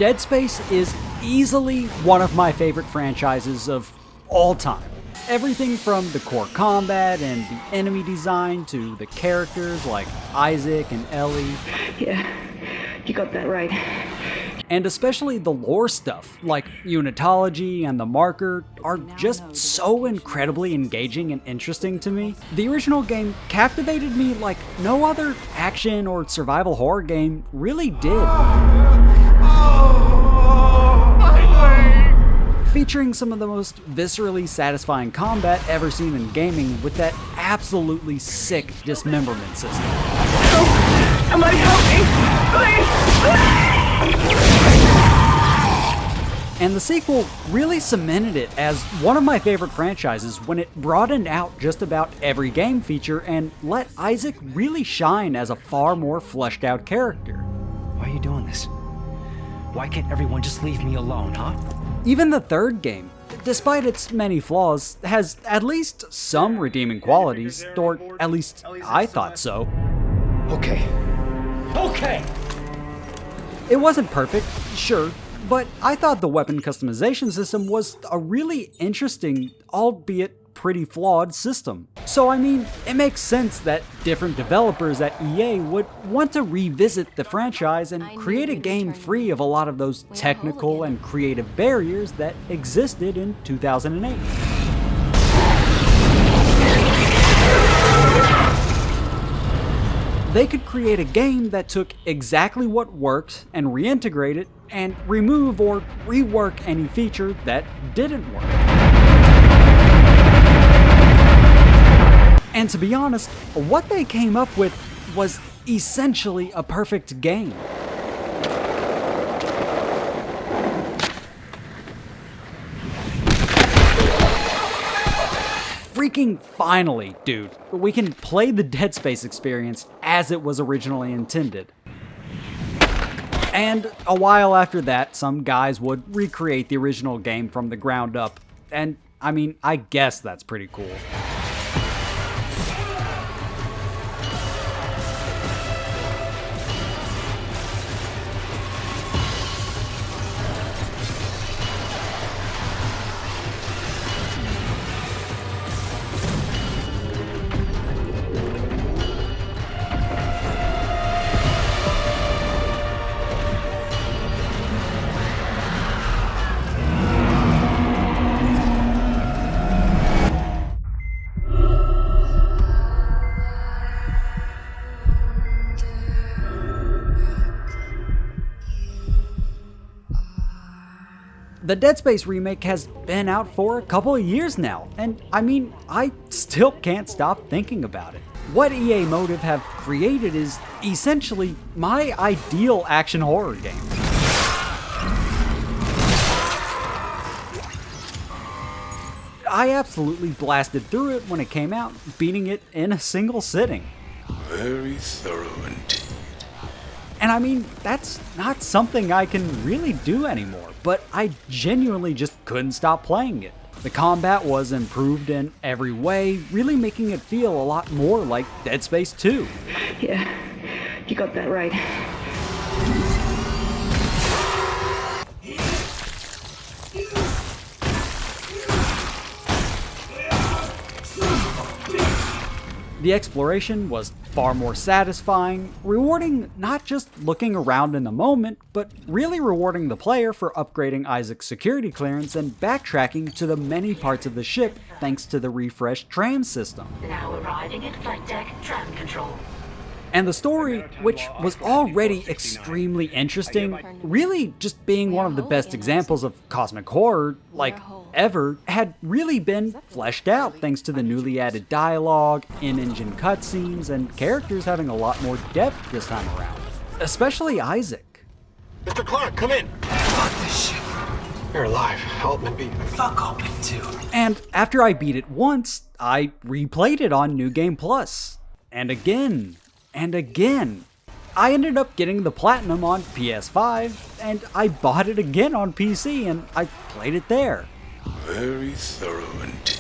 Dead Space is easily one of my favorite franchises of all time. Everything from the core combat and the enemy design to the characters like Isaac and Ellie. Yeah, you got that right. And especially the lore stuff, like Unitology and the Marker, are just so incredibly engaging and interesting to me. The original game captivated me like no other action or survival horror game really did. Featuring some of the most viscerally satisfying combat ever seen in gaming with that absolutely sick dismemberment system. Oh, somebody help me! Please! And the sequel really cemented it as one of my favorite franchises when it broadened out just about every game feature and let Isaac really shine as a far more fleshed out character. Why are you doing this? Why can't everyone just leave me alone, huh? Even the third game, despite its many flaws, has at least some redeeming qualities, or at least I thought so. Okay. It wasn't perfect, sure, but I thought the weapon customization system was a really interesting, albeit pretty flawed system. So I mean, it makes sense that different developers at EA would want to revisit the franchise and create a game free of a lot of those technical and creative barriers that existed in 2008. They could create a game that took exactly what worked and reintegrate it, and remove or rework any feature that didn't work. And to be honest, what they came up with was essentially a perfect game. Freaking finally, dude, we can play the Dead Space experience as it was originally intended. And a while after that, some guys would recreate the original game from the ground up, and I mean, I guess that's pretty cool. The Dead Space remake has been out for a couple of years now, and I mean, I still can't stop thinking about it. What EA Motive have created is essentially my ideal action horror game. I absolutely blasted through it when it came out, beating it in a single sitting. Very thorough indeed. And I mean, that's not something I can really do anymore, but I genuinely just couldn't stop playing it. The combat was improved in every way, really making it feel a lot more like Dead Space 2. Yeah, you got that right. The exploration was far more satisfying, rewarding not just looking around in the moment, but really rewarding the player for upgrading Isaac's security clearance and backtracking to the many parts of the ship thanks to the refreshed tram system. Now arriving at flight deck tram control. And the story, which was already extremely interesting, really just being one of the best examples of cosmic horror, like, ever, had really been fleshed out thanks to the newly added dialogue, in-engine cutscenes, and characters having a lot more depth this time around. Especially Isaac. Mr. Clark, come in. Fuck this shit. You're alive. Altman beat me. Fuck Altman too. And after I beat it once, I replayed it on New Game Plus. And again. And again. I ended up getting the Platinum on PS5, and I bought it again on PC, and I played it there. Very thorough indeed.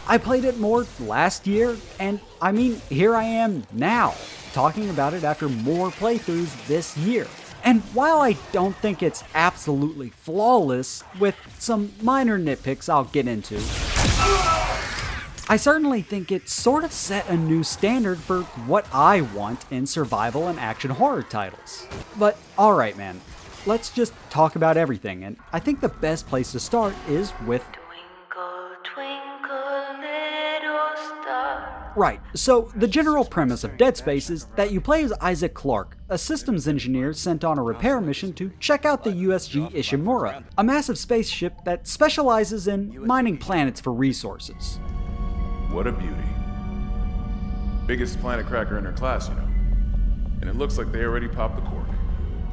I played it more last year, and I mean, here I am now, talking about it after more playthroughs this year. And while I don't think it's absolutely flawless, with some minor nitpicks I'll get into, I certainly think it sort of set a new standard for what I want in survival and action horror titles. But alright man, let's just talk about everything, and I think the best place to start is with Twinkle, twinkle, little star. Right, so the general premise of Dead Space is that you play as Isaac Clarke, a systems engineer sent on a repair mission to check out the USG Ishimura, a massive spaceship that specializes in mining planets for resources. What a beauty. Biggest planet cracker in her class, you know. And it looks like they already popped the cork.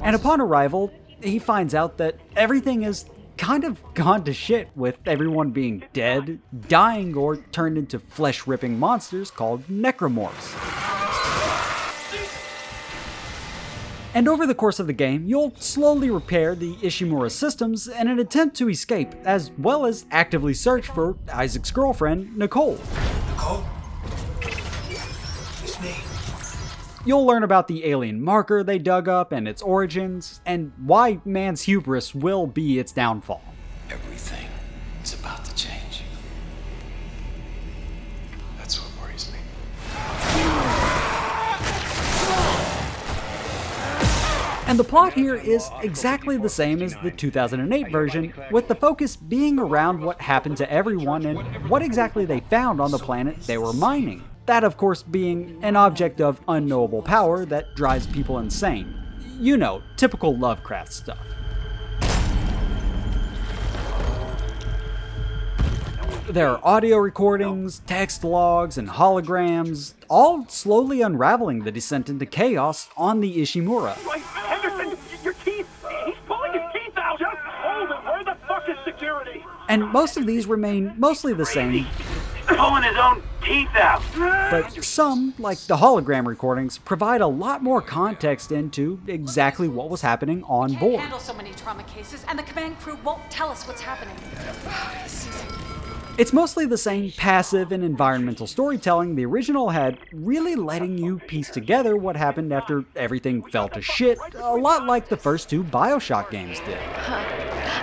And upon arrival, he finds out that everything is kind of gone to shit, with everyone being dead, dying, or turned into flesh-ripping monsters called necromorphs. And over the course of the game, you'll slowly repair the Ishimura systems in an attempt to escape, as well as actively search for Isaac's girlfriend, Nicole. Nicole? It's me. You'll learn about the alien marker they dug up and its origins, and why man's hubris will be its downfall. Everything is about to change. That's what worries me. And the plot here is exactly the same as the 2008 version, with the focus being around what happened to everyone and what exactly they found on the planet they were mining. That, of course, being an object of unknowable power that drives people insane. You know, typical Lovecraft stuff. There are audio recordings, text logs, and holograms, all slowly unraveling the descent into chaos on the Ishimura. Right, Henderson, your teeth! He's pulling his teeth out! Just hold it! Where the fuck is security? And most of these remain mostly the same, Pulling his own teeth out! but some, like the hologram recordings, provide a lot more context into exactly what was happening on Can't board. handle so many trauma cases, and the command crew won't tell us what's happening. Susan. It's mostly the same passive and environmental storytelling the original had, really letting you piece together what happened after everything fell to shit, a lot like the first two BioShock games did.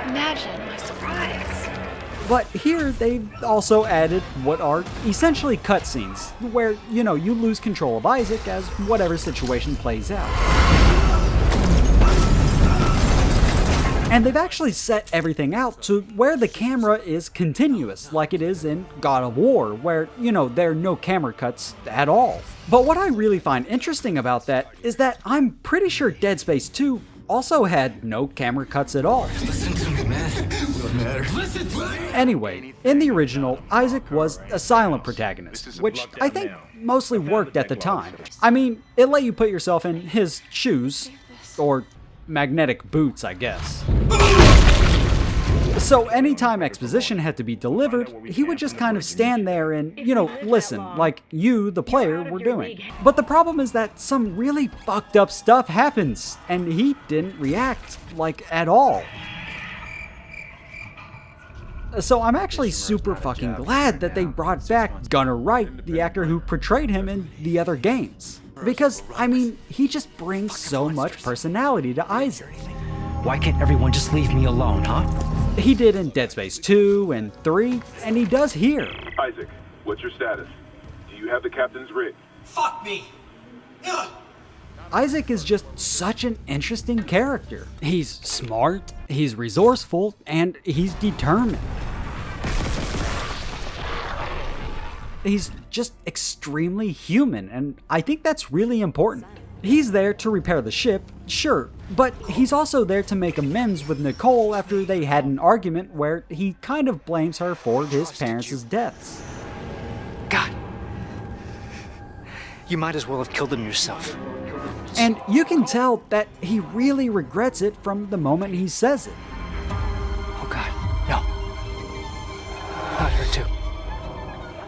Imagine my surprise. But here, they've also added what are essentially cutscenes, where, you know, you lose control of Isaac as whatever situation plays out. And they've actually set everything out to where the camera is continuous, like it is in God of War, where, you know, there are no camera cuts at all. But what I really find interesting about that is that I'm pretty sure Dead Space 2 also had no camera cuts at all. Listen to me, man. What matters? Listen to me. Anyway, in the original, Isaac was a silent protagonist, which I think mostly worked at the time. I mean, it let you put yourself in his shoes, or magnetic boots, I guess. So anytime exposition had to be delivered, he would just kind of stand there and, you know, listen, like you, the player, were doing. But the problem is that some really fucked up stuff happens, and he didn't react, like, at all. So I'm actually super fucking glad that they brought back Gunnar Wright, the actor who portrayed him in the other games. Because, I mean, he just brings so much personality to Isaac. Why can't everyone just leave me alone, huh? He did in Dead Space 2 and 3, and he does here. Isaac, what's your status? Do you have the captain's rig? Fuck me. Ugh. Isaac is just such an interesting character. He's smart, he's resourceful, and he's determined. He's just extremely human, and I think that's really important. He's there to repair the ship, sure, but he's also there to make amends with Nicole after they had an argument where he kind of blames her for his parents' deaths. God. You might as well have killed them yourself. And you can tell that he really regrets it from the moment he says it. Oh God, no. Not her too.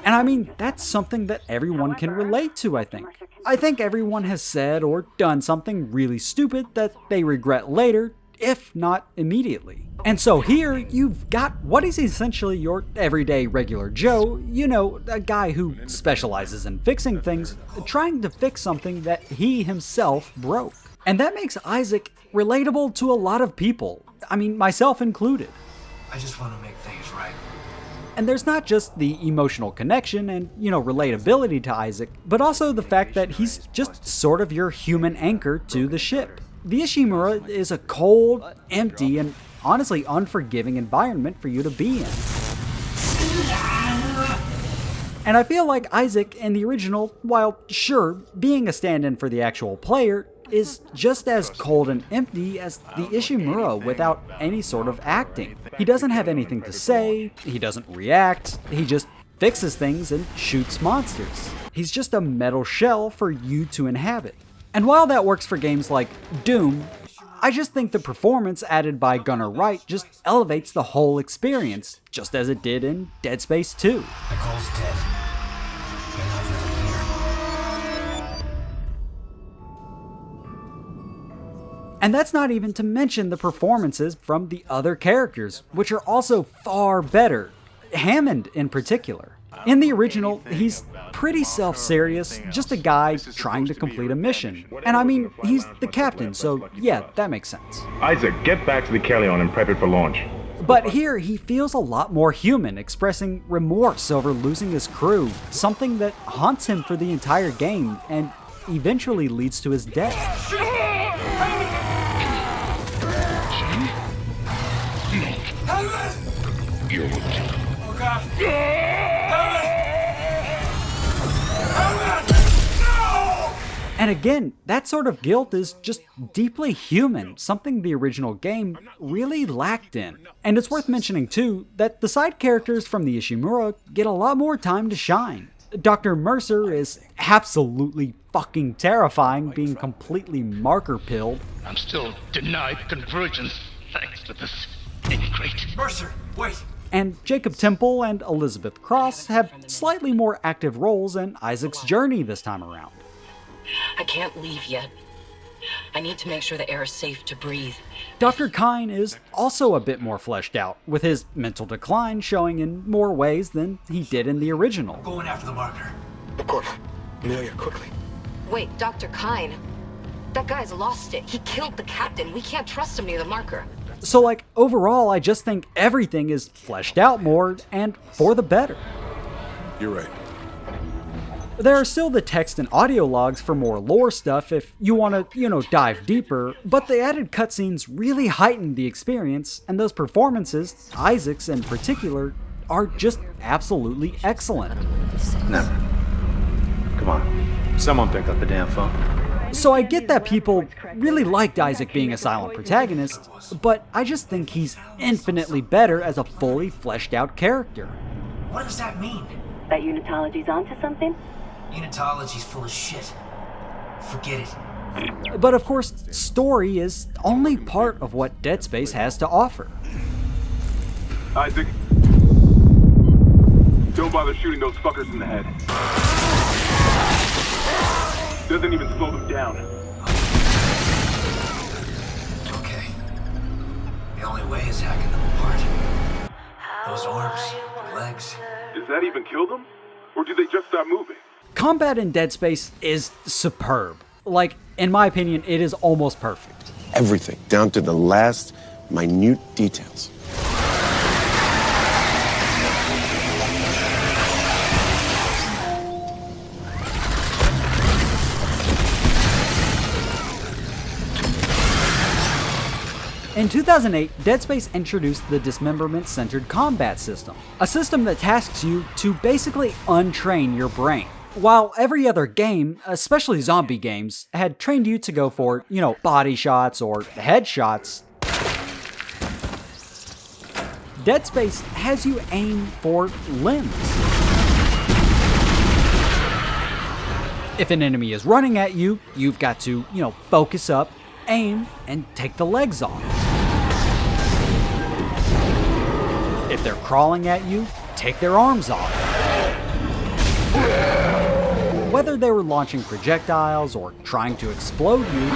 And I mean, that's something that everyone can relate to, I think. I think everyone has said or done something really stupid that they regret later, if not immediately. And so here, you've got what is essentially your everyday regular Joe, you know, a guy who specializes in fixing things, trying to fix something that he himself broke. And that makes Isaac relatable to a lot of people. I mean, myself included. I just want to make things right. And there's not just the emotional connection and, relatability to Isaac, but also the fact that he's just sort of your human anchor to the ship. The Ishimura is a cold, empty, and honestly unforgiving environment for you to be in. And I feel like Isaac in the original, while sure, being a stand-in for the actual player, is just as cold and empty as the Ishimura without any sort of acting. He doesn't have anything to say, he doesn't react, he just fixes things and shoots monsters. He's just a metal shell for you to inhabit. And while that works for games like Doom, I just think the performance added by Gunnar Wright just elevates the whole experience, just as it did in Dead Space 2. Nicole's dead. You're not really here. And that's not even to mention the performances from the other characters, which are also far better. Hammond in particular. In the original, he's pretty self-serious, just a guy trying to complete a mission. And I mean, he's the captain, so yeah, that makes sense. Isaac, get back to the Kellion and prep it for launch. But here, he feels a lot more human, expressing remorse over losing his crew, something that haunts him for the entire game, and eventually leads to his death. Oh God! And again, that sort of guilt is just deeply human, something the original game really lacked in. And it's worth mentioning too, that the side characters from the Ishimura get a lot more time to shine. Dr. Mercer is absolutely fucking terrifying, being completely marker-pilled. I'm still denied convergence, thanks to this ingrate. Mercer, wait! And Jacob Temple and Elizabeth Cross have slightly more active roles in Isaac's journey this time around. I can't leave yet. I need to make sure the air is safe to breathe. Dr. Kyne is also a bit more fleshed out, with his mental decline showing in more ways than he did in the original. Going after the marker. Of course. Amelia, quickly. Wait, Dr. Kyne. That guy's lost it. He killed the captain. We can't trust him near the marker. So like, overall, I just think everything is fleshed out more, and for the better. You're right. There are still the text and audio logs for more lore stuff if you want to, dive deeper, but the added cutscenes really heighten the experience, and those performances, Isaac's in particular, are just absolutely excellent. Never. Come on. Someone pick up the damn phone. So I get that people really liked Isaac being a silent protagonist, but I just think he's infinitely better as a fully fleshed out character. What does that mean? That Unitology's onto something? Unitology's full of shit. Forget it. But of course, story is only part of what Dead Space has to offer. Isaac, don't bother shooting those fuckers in the head. Doesn't even slow them down. Okay. The only way is hacking them apart. Those arms, the legs. Does that even kill them? Or do they just stop moving? Combat in Dead Space is superb. Like, in my opinion, it is almost perfect. Everything, down to the last minute details. In 2008, Dead Space introduced the dismemberment-centered combat system, a system that tasks you to basically untrain your brain. While every other game, especially zombie games, had trained you to go for, body shots or headshots, Dead Space has you aim for limbs. If an enemy is running at you, you've got to, focus up, aim, and take the legs off. If they're crawling at you, take their arms off. Whether they were launching projectiles or trying to explode you,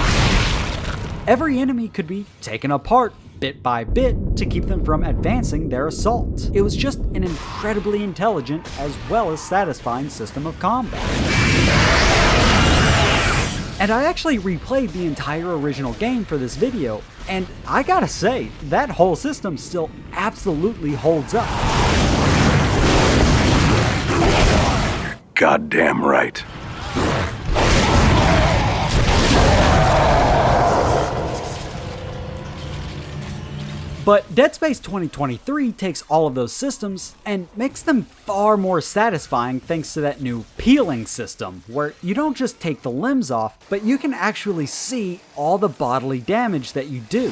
every enemy could be taken apart bit by bit to keep them from advancing their assault. It was just an incredibly intelligent as well as satisfying system of combat. And I actually replayed the entire original game for this video, and I gotta say, that whole system still absolutely holds up. Goddamn right. But Dead Space 2023 takes all of those systems and makes them far more satisfying thanks to that new peeling system, where you don't just take the limbs off, but you can actually see all the bodily damage that you do.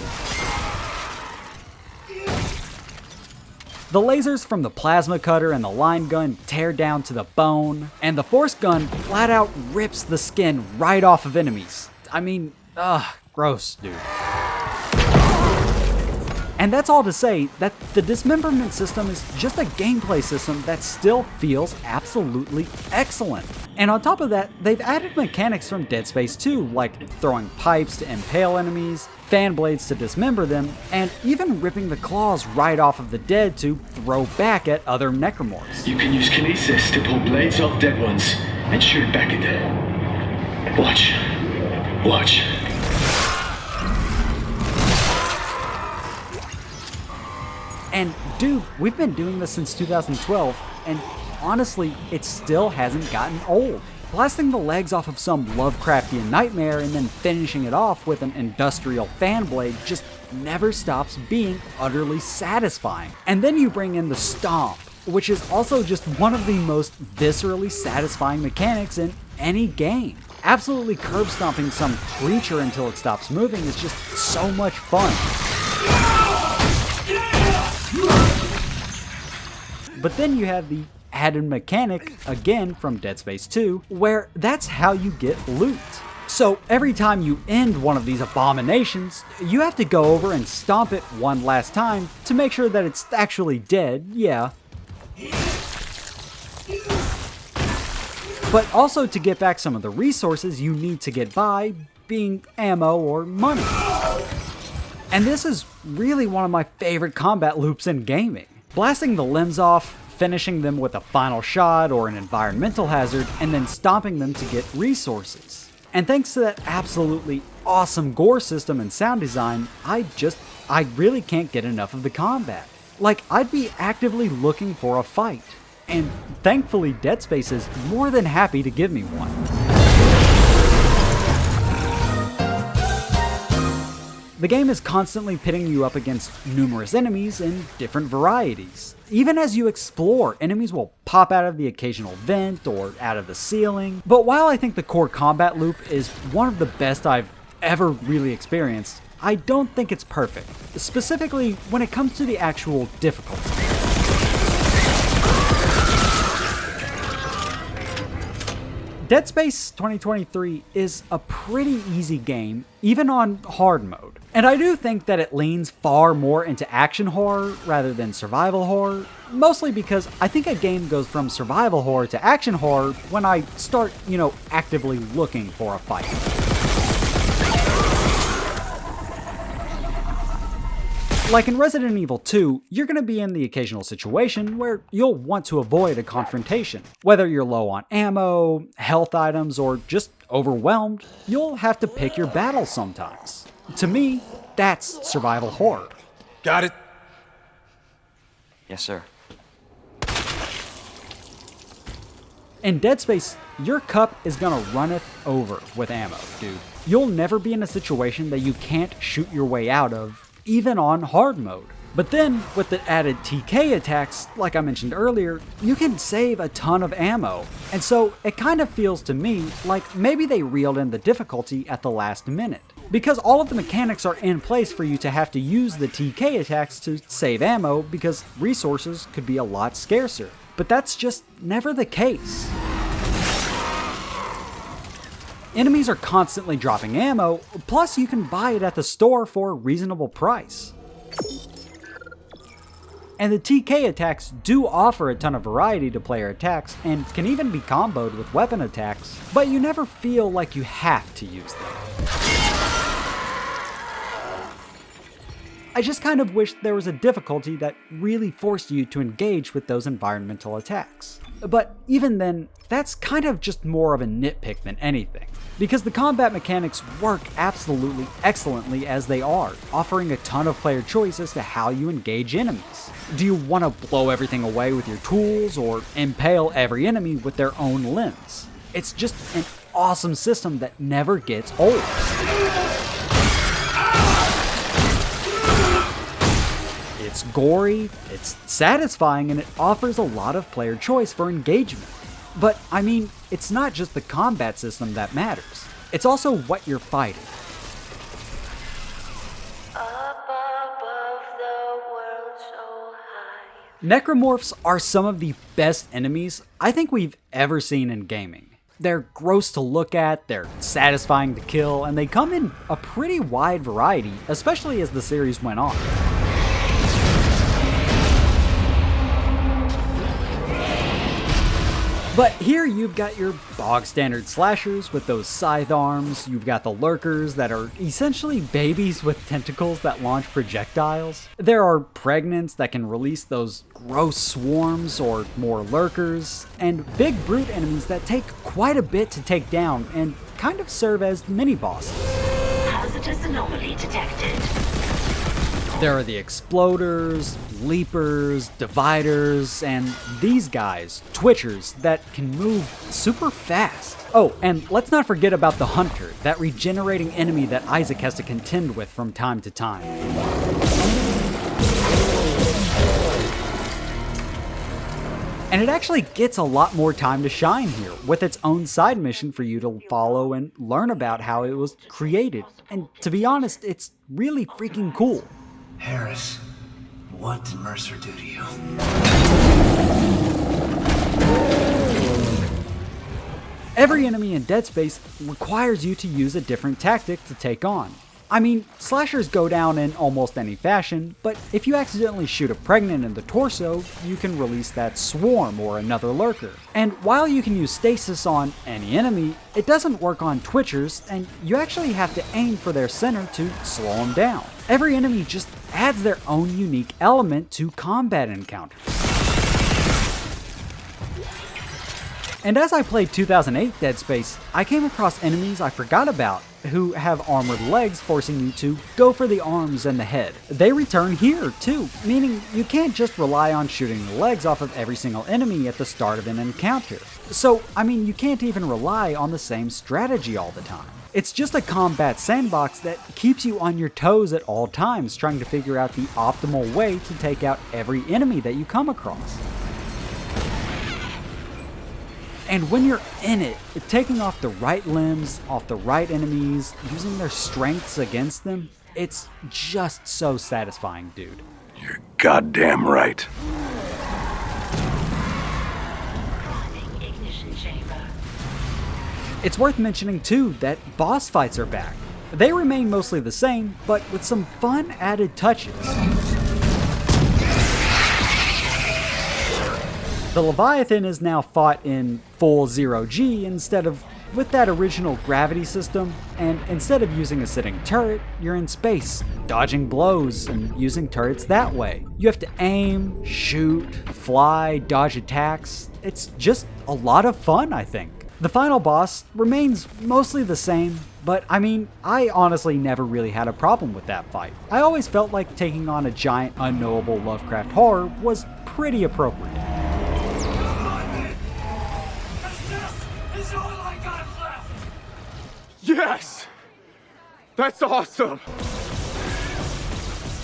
The lasers from the plasma cutter and the line gun tear down to the bone, and the force gun flat out rips the skin right off of enemies. I mean, gross, dude. And that's all to say that the dismemberment system is just a gameplay system that still feels absolutely excellent. And on top of that, they've added mechanics from Dead Space 2, like throwing pipes to impale enemies, fan blades to dismember them, and even ripping the claws right off of the dead to throw back at other necromorphs. You can use kinesis to pull blades off dead ones and shoot back at them. Watch. Watch. And dude, we've been doing this since 2012, and honestly, it still hasn't gotten old. Blasting the legs off of some Lovecraftian nightmare and then finishing it off with an industrial fan blade just never stops being utterly satisfying. And then you bring in the stomp, which is also just one of the most viscerally satisfying mechanics in any game. Absolutely curb stomping some creature until it stops moving is just so much fun. But then you have the added mechanic, again from Dead Space 2, where that's how you get loot. So every time you end one of these abominations, you have to go over and stomp it one last time to make sure that it's actually dead, yeah. But also to get back some of the resources you need to get by, being ammo or money. And this is really one of my favorite combat loops in gaming. Blasting the limbs off, finishing them with a final shot or an environmental hazard, and then stomping them to get resources. And thanks to that absolutely awesome gore system and sound design, I really can't get enough of the combat. Like, I'd be actively looking for a fight. And thankfully Dead Space is more than happy to give me one. The game is constantly pitting you up against numerous enemies in different varieties. Even as you explore, enemies will pop out of the occasional vent or out of the ceiling. But while I think the core combat loop is one of the best I've ever really experienced, I don't think it's perfect, specifically when it comes to the actual difficulty. Dead Space 2023 is a pretty easy game, even on hard mode. And I do think that it leans far more into action horror rather than survival horror, mostly because I think a game goes from survival horror to action horror when I start, actively looking for a fight. Like in Resident Evil 2, you're going to be in the occasional situation where you'll want to avoid a confrontation. Whether you're low on ammo, health items, or just overwhelmed, you'll have to pick your battles sometimes. To me, that's survival horror. Got it? Yes, sir. In Dead Space, your cup is gonna runneth over with ammo, dude. You'll never be in a situation that you can't shoot your way out of, even on hard mode. But then, with the added TK attacks, like I mentioned earlier, you can save a ton of ammo. And so, it kind of feels to me like maybe they reeled in the difficulty at the last minute. Because all of the mechanics are in place for you to have to use the TK attacks to save ammo because resources could be a lot scarcer. But that's just never the case. Enemies are constantly dropping ammo, plus you can buy it at the store for a reasonable price. And the TK attacks do offer a ton of variety to player attacks and can even be comboed with weapon attacks, but you never feel like you have to use them. I just kind of wish there was a difficulty that really forced you to engage with those environmental attacks. But even then, that's kind of just more of a nitpick than anything, because the combat mechanics work absolutely excellently as they are, offering a ton of player choice as to how you engage enemies. Do you want to blow everything away with your tools, or impale every enemy with their own limbs? It's just an awesome system that never gets old. It's gory, it's satisfying, and it offers a lot of player choice for engagement. But, I mean, it's not just the combat system that matters. It's also what you're fighting. Necromorphs are some of the best enemies I think we've ever seen in gaming. They're gross to look at, they're satisfying to kill, and they come in a pretty wide variety, especially as the series went on. But here you've got your bog standard slashers with those scythe arms, you've got the lurkers that are essentially babies with tentacles that launch projectiles. There are pregnants that can release those gross swarms or more lurkers, and big brute enemies that take quite a bit to take down and kind of serve as mini-bosses. Hazardous anomaly detected. There are the exploders, leapers, dividers, and these guys, twitchers, that can move super fast. Oh, and let's not forget about the hunter, that regenerating enemy that Isaac has to contend with from time to time. And it actually gets a lot more time to shine here, with its own side mission for you to follow and learn about how it was created. And to be honest, it's really freaking cool. Harris, what did Mercer do to you? Every enemy in Dead Space requires you to use a different tactic to take on. I mean, slashers go down in almost any fashion, but if you accidentally shoot a pregnant in the torso, you can release that swarm or another lurker. And while you can use stasis on any enemy, it doesn't work on twitchers, and you actually have to aim for their center to slow them down. Every enemy just adds their own unique element to combat encounters. And as I played 2008 Dead Space, I came across enemies I forgot about, who have armored legs forcing you to go for the arms and the head. They return here too, meaning you can't just rely on shooting the legs off of every single enemy at the start of an encounter. So, I mean, you can't even rely on the same strategy all the time. It's just a combat sandbox that keeps you on your toes at all times, trying to figure out the optimal way to take out every enemy that you come across. And when you're in it, taking off the right limbs, off the right enemies, using their strengths against them, it's just so satisfying, dude. You're goddamn right. It's worth mentioning too that boss fights are back. They remain mostly the same, but with some fun added touches. The Leviathan is now fought in full 0G instead of with that original gravity system, and instead of using a sitting turret, you're in space, dodging blows and using turrets that way. You have to aim, shoot, fly, dodge attacks. It's just a lot of fun, I think. The final boss remains mostly the same, but I mean, I honestly never really had a problem with that fight. I always felt like taking on a giant unknowable Lovecraft horror was pretty appropriate. Yes! That's awesome!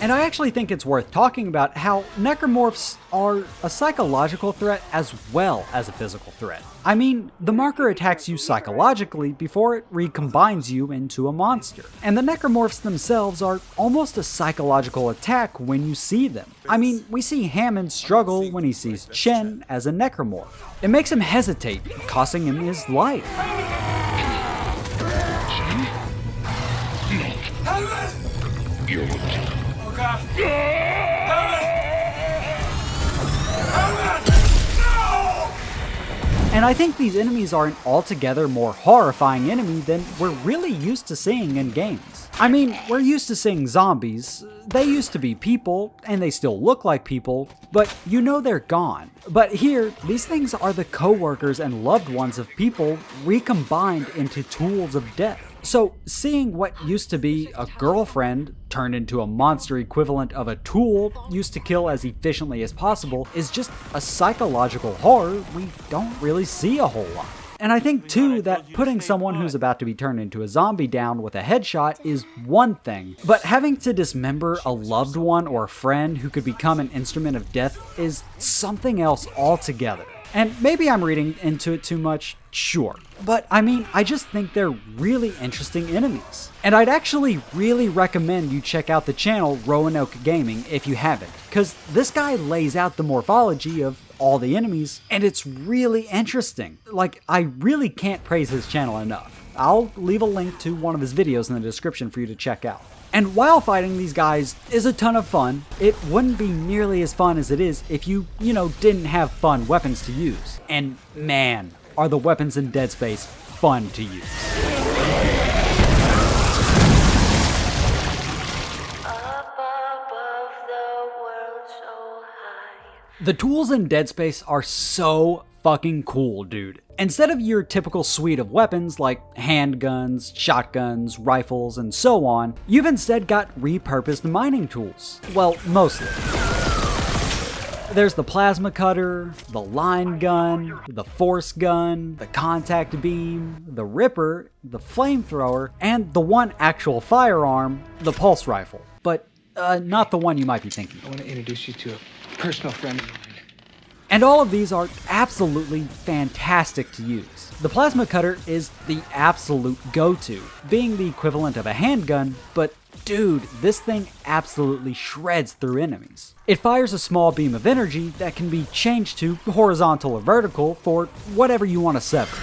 And I actually think it's worth talking about how necromorphs are a psychological threat as well as a physical threat. I mean, the marker attacks you psychologically before it recombines you into a monster. And the necromorphs themselves are almost a psychological attack when you see them. I mean, we see Hammond struggle when he sees Chen as a necromorph. It makes him hesitate, costing him his life. And I think these enemies are an altogether more horrifying enemy than we're really used to seeing in games. I mean, we're used to seeing zombies. They used to be people, and they still look like people, but you know they're gone. But here, these things are the co-workers and loved ones of people recombined into tools of death. So seeing what used to be a girlfriend turned into a monster equivalent of a tool used to kill as efficiently as possible is just a psychological horror we don't really see a whole lot. And I think too that putting someone who's about to be turned into a zombie down with a headshot is one thing, but having to dismember a loved one or a friend who could become an instrument of death is something else altogether. And maybe I'm reading into it too much, sure. But I mean, I just think they're really interesting enemies. And I'd actually really recommend you check out the channel Roanoke Gaming if you haven't, because this guy lays out the morphology of all the enemies, and it's really interesting. Like, I really can't praise his channel enough. I'll leave a link to one of his videos in the description for you to check out. And while fighting these guys is a ton of fun, it wouldn't be nearly as fun as it is if you didn't have fun weapons to use. And man, are the weapons in Dead Space fun to use. The tools in Dead Space are so fucking cool, dude. Instead of your typical suite of weapons like handguns, shotguns, rifles, and so on, you've instead got repurposed mining tools. Well, mostly. There's the plasma cutter, the line gun, the force gun, the contact beam, the ripper, the flamethrower, and the one actual firearm, the pulse rifle. But not the one you might be thinking. I want to introduce you to a personal friend of mine. And all of these are absolutely fantastic to use. The plasma cutter is the absolute go-to, being the equivalent of a handgun, but dude, this thing absolutely shreds through enemies. It fires a small beam of energy that can be changed to horizontal or vertical for whatever you want to sever.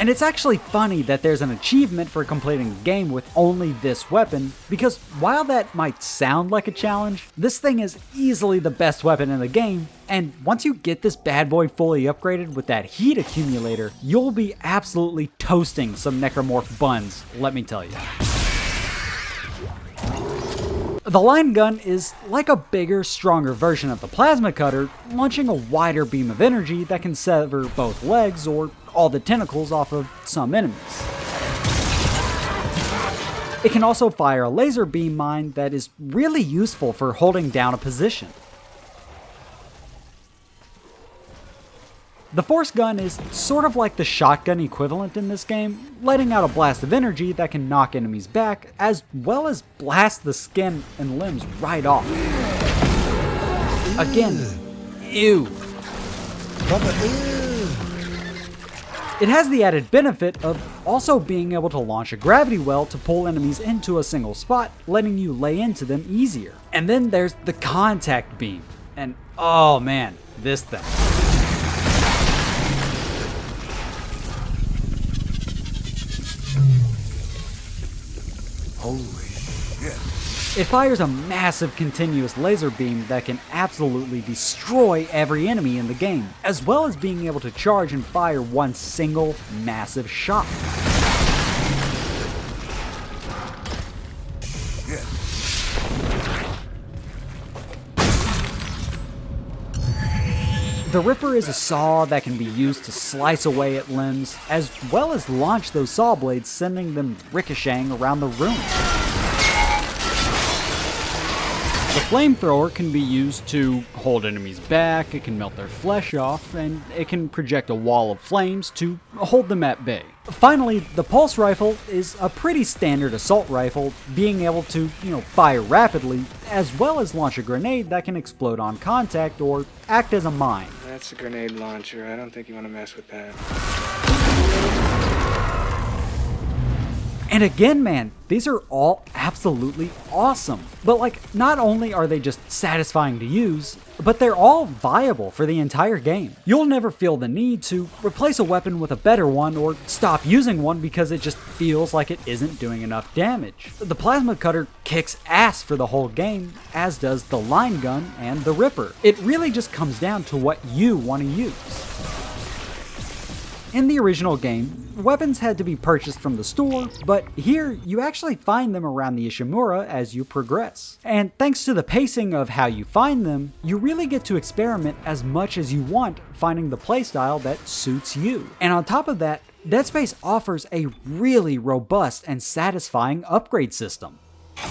And it's actually funny that there's an achievement for completing the game with only this weapon, because while that might sound like a challenge, this thing is easily the best weapon in the game, and once you get this bad boy fully upgraded with that heat accumulator, you'll be absolutely toasting some necromorph buns, let me tell you. The line gun is like a bigger, stronger version of the plasma cutter, launching a wider beam of energy that can sever both legs or all the tentacles off of some enemies. It can also fire a laser beam mine that is really useful for holding down a position. The force gun is sort of like the shotgun equivalent in this game, letting out a blast of energy that can knock enemies back, as well as blast the skin and limbs right off. Again, ew. It has the added benefit of also being able to launch a gravity well to pull enemies into a single spot, letting you lay into them easier. And then there's the contact beam, and oh man, this thing. Holy shit. It fires a massive continuous laser beam that can absolutely destroy every enemy in the game, as well as being able to charge and fire one single massive shot. Yeah. The Ripper is a saw that can be used to slice away at limbs, as well as launch those saw blades, sending them ricocheting around the room. The flamethrower can be used to hold enemies back, it can melt their flesh off, and it can project a wall of flames to hold them at bay. Finally, the pulse rifle is a pretty standard assault rifle, being able to, fire rapidly, as well as launch a grenade that can explode on contact or act as a mine. That's a grenade launcher. I don't think you want to mess with that. And again, man, these are all absolutely awesome. But not only are they just satisfying to use, but they're all viable for the entire game. You'll never feel the need to replace a weapon with a better one or stop using one because it just feels like it isn't doing enough damage. The plasma cutter kicks ass for the whole game, as does the line gun and the Ripper. It really just comes down to what you want to use. In the original game, weapons had to be purchased from the store, but here you actually find them around the Ishimura as you progress. And thanks to the pacing of how you find them, you really get to experiment as much as you want finding the playstyle that suits you. And on top of that, Dead Space offers a really robust and satisfying upgrade system. Like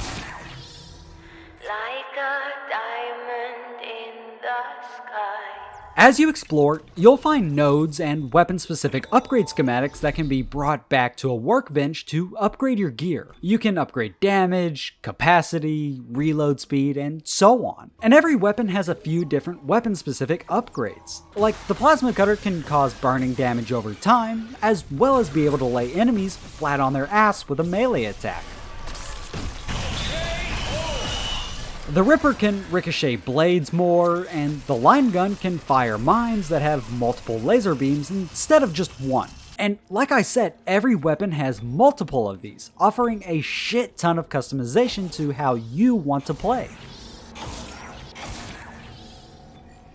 a diamond in the sky. As you explore, you'll find nodes and weapon-specific upgrade schematics that can be brought back to a workbench to upgrade your gear. You can upgrade damage, capacity, reload speed, and so on. And every weapon has a few different weapon-specific upgrades. Like, the plasma cutter can cause burning damage over time, as well as be able to lay enemies flat on their ass with a melee attack. The Ripper can ricochet blades more, and the line gun can fire mines that have multiple laser beams instead of just one. And like I said, every weapon has multiple of these, offering a shit ton of customization to how you want to play.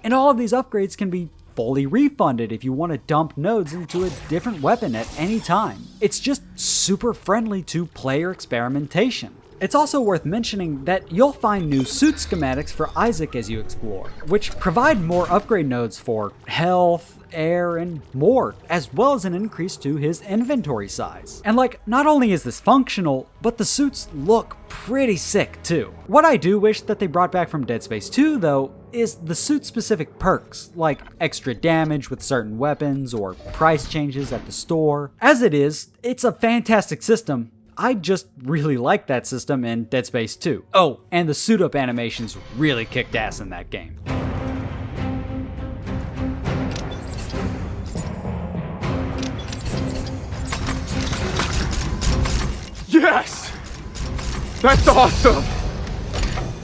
And all of these upgrades can be fully refunded if you want to dump nodes into a different weapon at any time. It's just super friendly to player experimentation. It's also worth mentioning that you'll find new suit schematics for Isaac as you explore, which provide more upgrade nodes for health, air, and more, as well as an increase to his inventory size. And like, not only is this functional, but the suits look pretty sick too. What I do wish that they brought back from Dead Space 2 though, is the suit-specific perks, like extra damage with certain weapons or price changes at the store. As it is, it's a fantastic system. I just really like that system in Dead Space 2. Oh, and the suit-up animations really kicked ass in that game. Yes! That's awesome!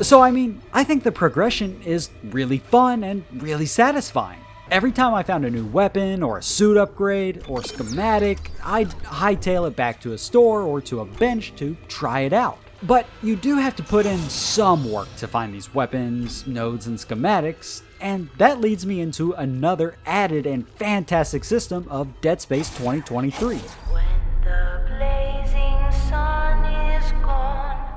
So I mean, I think the progression is really fun and really satisfying. Every time I found a new weapon, or a suit upgrade, or schematic, I'd hightail it back to a store or to a bench to try it out. But you do have to put in some work to find these weapons, nodes, and schematics, and that leads me into another added and fantastic system of Dead Space 2023.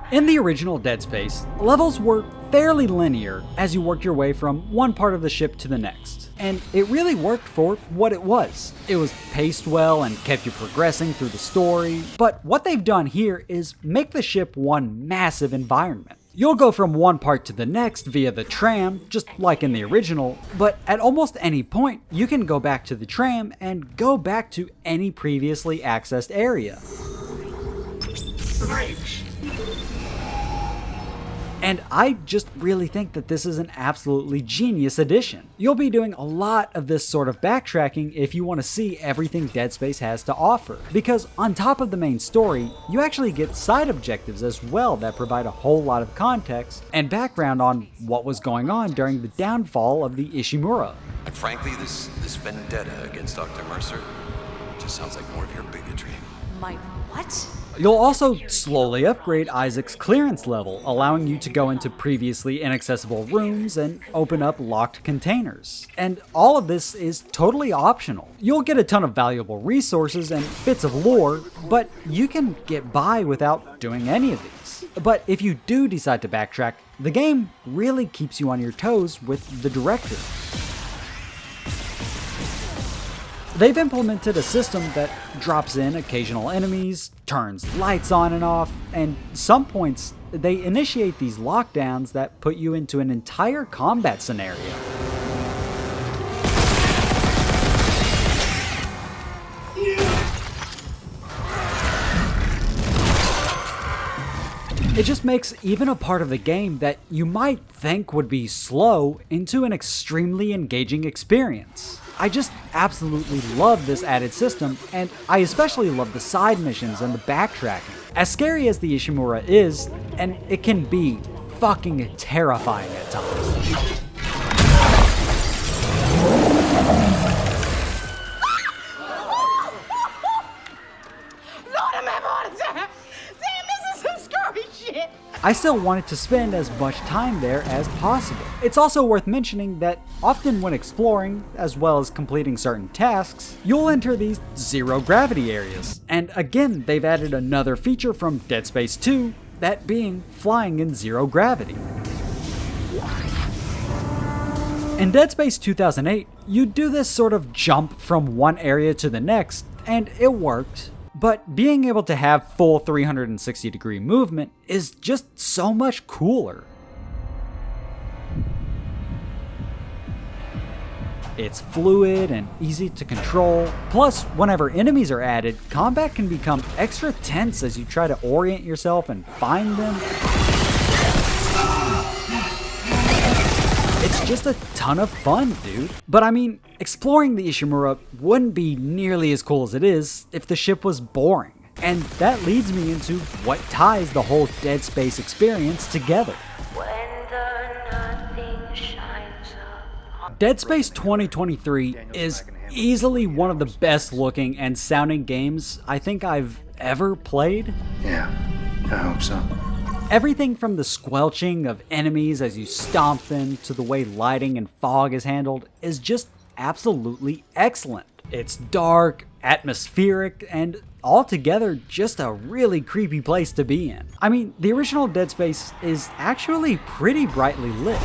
In the original Dead Space, levels were fairly linear as you worked your way from one part of the ship to the next, and it really worked for what it was. It was paced well and kept you progressing through the story, but what they've done here is make the ship one massive environment. You'll go from one part to the next via the tram, just like in the original, but at almost any point, you can go back to the tram and go back to any previously accessed area. Bridge. And I just really think that this is an absolutely genius addition. You'll be doing a lot of this sort of backtracking if you want to see everything Dead Space has to offer, because on top of the main story, you actually get side objectives as well that provide a whole lot of context and background on what was going on during the downfall of the Ishimura. And frankly, this vendetta against Dr. Mercer just sounds like more of your bigotry. My what? You'll also slowly upgrade Isaac's clearance level, allowing you to go into previously inaccessible rooms and open up locked containers. And all of this is totally optional. You'll get a ton of valuable resources and bits of lore, but you can get by without doing any of these. But if you do decide to backtrack, the game really keeps you on your toes with the director. They've implemented a system that drops in occasional enemies, turns lights on and off, and some points they initiate these lockdowns that put you into an entire combat scenario. It just makes even a part of the game that you might think would be slow into an extremely engaging experience. I just absolutely love this added system, and I especially love the side missions and the backtracking. As scary as the Ishimura is, and it can be fucking terrifying at times. I still wanted to spend as much time there as possible. It's also worth mentioning that often when exploring, as well as completing certain tasks, you'll enter these zero gravity areas. And again, they've added another feature from Dead Space 2, that being flying in zero gravity. In Dead Space 2008, you do this sort of jump from one area to the next, and it worked. But being able to have full 360-degree movement is just so much cooler. It's fluid and easy to control, plus whenever enemies are added, combat can become extra tense as you try to orient yourself and find them. It's just a ton of fun, dude. But I mean, exploring the Ishimura wouldn't be nearly as cool as it is if the ship was boring. And that leads me into what ties the whole Dead Space experience together. Dead Space 2023 is easily one of the best looking and sounding games I think I've ever played. Yeah, I hope so. Everything from the squelching of enemies as you stomp them to the way lighting and fog is handled is just absolutely excellent. It's dark, atmospheric, and altogether just a really creepy place to be in. I mean, the original Dead Space is actually pretty brightly lit.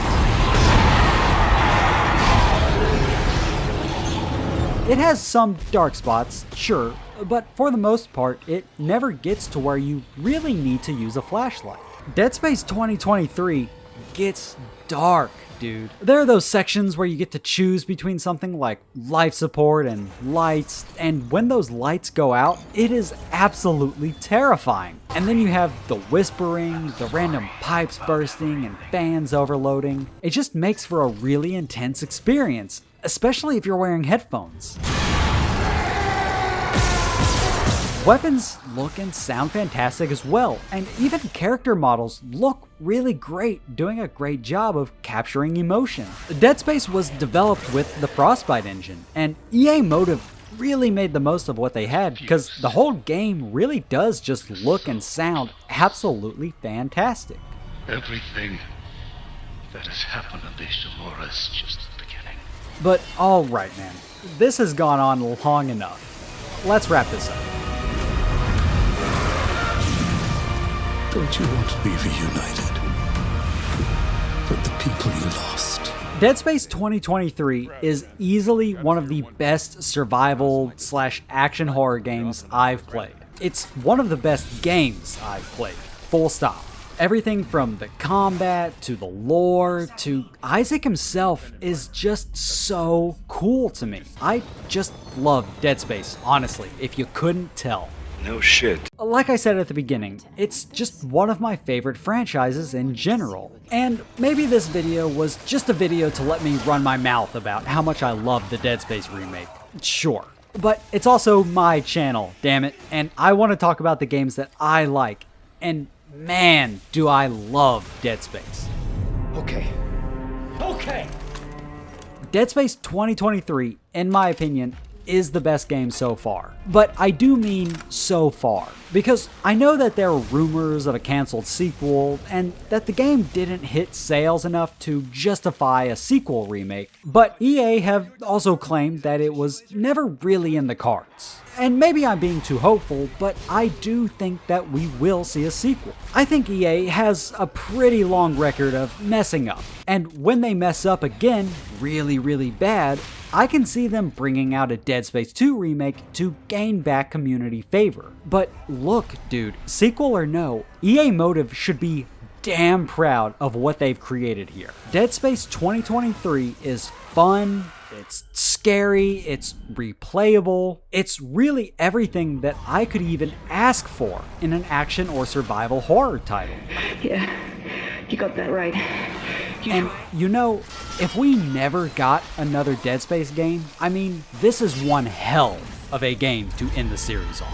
It has some dark spots, sure, but for the most part, it never gets to where you really need to use a flashlight. Dead Space 2023 gets dark, dude. There are those sections where you get to choose between something like life support and lights, and when those lights go out, it is absolutely terrifying. And then you have the whispering, the random pipes bursting, and fans overloading. It just makes for a really intense experience, especially if you're wearing headphones. Weapons look and sound fantastic as well, and even character models look really great, doing a great job of capturing emotion. Dead Space was developed with the Frostbite engine, and EA Motive really made the most of what they had, because the whole game really does just look and sound absolutely fantastic. Everything that has happened on the Ishimura is just the beginning. But alright, man, this has gone on long enough. Let's wrap this up. Don't you want to be reunited with the people you lost? Dead Space 2023 is easily one of the best survival/action horror games I've played. It's one of the best games I've played, full stop. Everything from the combat to the lore to Isaac himself is just so cool to me. I just love Dead Space, honestly, if you couldn't tell. No shit. Like I said at the beginning, it's just one of my favorite franchises in general. And maybe this video was just a video to let me run my mouth about how much I love the Dead Space remake. Sure. But it's also my channel, damn it, and I want to talk about the games that I like. And man, do I love Dead Space. Okay. Dead Space 2023, in my opinion, is the best game so far. But I do mean so far, because I know that there are rumors of a canceled sequel, and that the game didn't hit sales enough to justify a sequel remake, but EA have also claimed that it was never really in the cards. And maybe I'm being too hopeful, but I do think that we will see a sequel. I think EA has a pretty long record of messing up, and when they mess up again, really bad, I can see them bringing out a Dead Space 2 remake to gain back community favor. But look, dude, sequel or no, EA Motive should be damn proud of what they've created here. Dead Space 2023 is fun, it's scary, it's replayable, it's really everything that I could even ask for in an action or survival horror title. Yeah, you got that right. And you know, if we never got another Dead Space game, I mean, this is one hell of a game to end the series on.